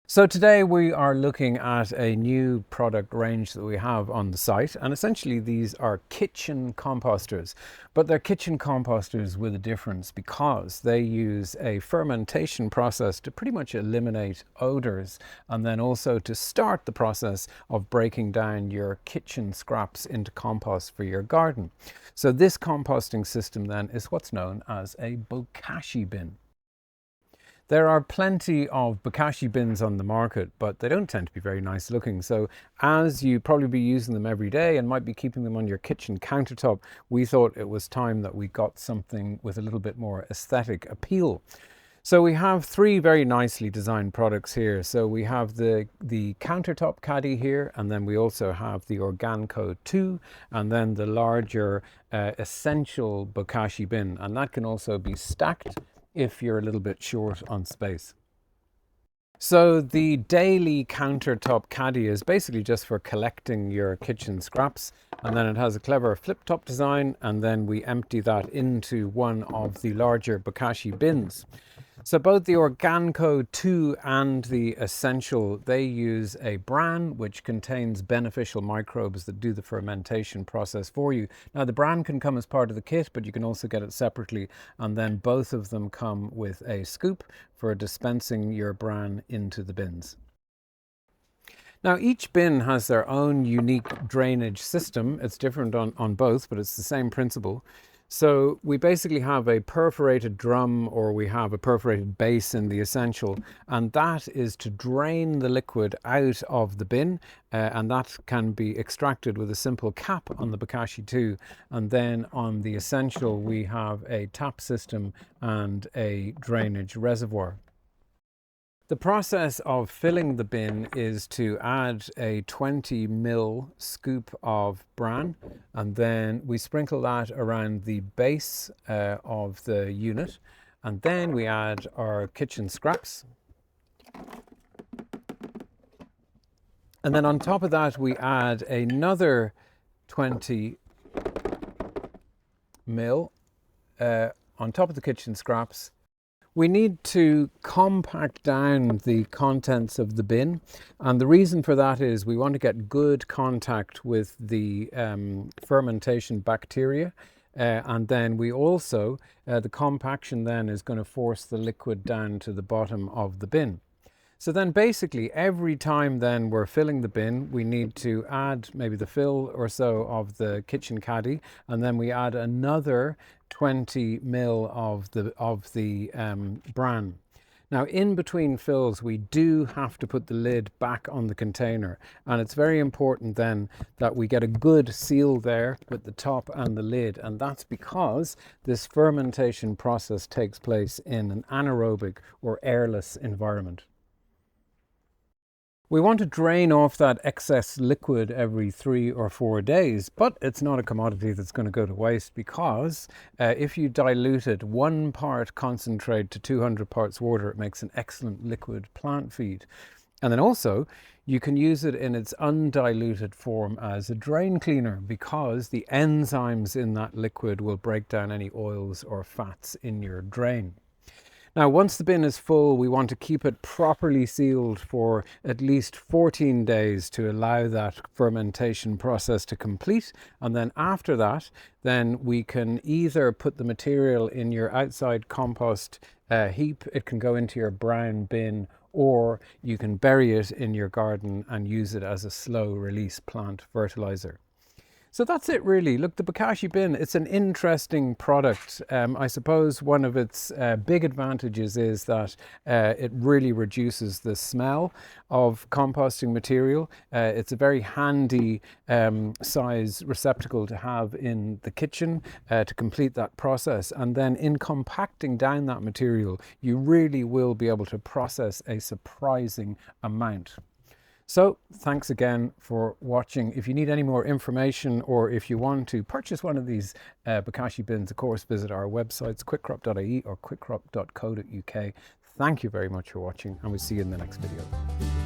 So today we are looking at a new product range that we have on the site, and essentially these are kitchen composters, but they're kitchen composters with a difference because they use a fermentation process to pretty much eliminate odors and then also to start the process of breaking down your kitchen scraps into compost for your garden. So this composting system then is what's known as a Bokashi bin. There are plenty of Bokashi bins on the market, but they don't tend to be very nice looking. So as you probably be using them every day and might be keeping them on your kitchen countertop, we thought it was time that we got something with a little bit more aesthetic appeal. So we have three very nicely designed products here. So we have the countertop caddy here, and then we also have the Organko 2, and then the larger essential Bokashi bin. And that can also be stacked if you're a little bit short on space. So the daily countertop caddy is basically just for collecting your kitchen scraps, and then it has a clever flip top design, and then we empty that into one of the larger Bokashi bins. So both the Organko 2 and the Essential, they use a bran which contains beneficial microbes that do the fermentation process for you. Now the bran can come as part of the kit, but you can also get it separately, and then both of them come with a scoop for dispensing your bran into the bins. Now each bin has their own unique drainage system. It's different on both, but it's the same principle. So we basically have a perforated drum, or we have a perforated base in the Essential, and that is to drain the liquid out of the bin, and that can be extracted with a simple cap on the Bokashi 2. And then on the Essential we have a tap system and a drainage reservoir. The process of filling the bin is to add a 20 ml scoop of bran, and then we sprinkle that around the base of the unit, and then we add our kitchen scraps, and then on top of that we add another 20 ml on top of the kitchen scraps. We need to compact down the contents of the bin, and the reason for that is we want to get good contact with the fermentation bacteria, and then we also, the compaction then is going to force the liquid down to the bottom of the bin. So then basically every time then we're filling the bin, we need to add maybe the fill or so of the kitchen caddy, and then we add another 20 ml of the bran. Now in between fills we do have to put the lid back on the container, and it's very important then that we get a good seal there with the top and the lid, and that's because this fermentation process takes place in an anaerobic or airless environment. We want to drain off that excess liquid every 3 or 4 days, but it's not a commodity that's going to go to waste, because if you dilute it 1 part concentrate to 200 parts water, it makes an excellent liquid plant feed. And then also you can use it in its undiluted form as a drain cleaner, because the enzymes in that liquid will break down any oils or fats in your drain. Now, once the bin is full, we want to keep it properly sealed for at least 14 days to allow that fermentation process to complete. And then after that, then we can either put the material in your outside compost heap, it can go into your brown bin, or you can bury it in your garden and use it as a slow release plant fertilizer. So that's it really. Look, the Bokashi bin, it's an interesting product. I suppose one of its big advantages is that it really reduces the smell of composting material. It's a very handy size receptacle to have in the kitchen to complete that process. And then in compacting down that material, you really will be able to process a surprising amount. So thanks again for watching. If you need any more information, or if you want to purchase one of these Bokashi bins, of course, visit our websites, quickcrop.ie or quickcrop.co.uk. Thank you very much for watching, and we'll see you in the next video.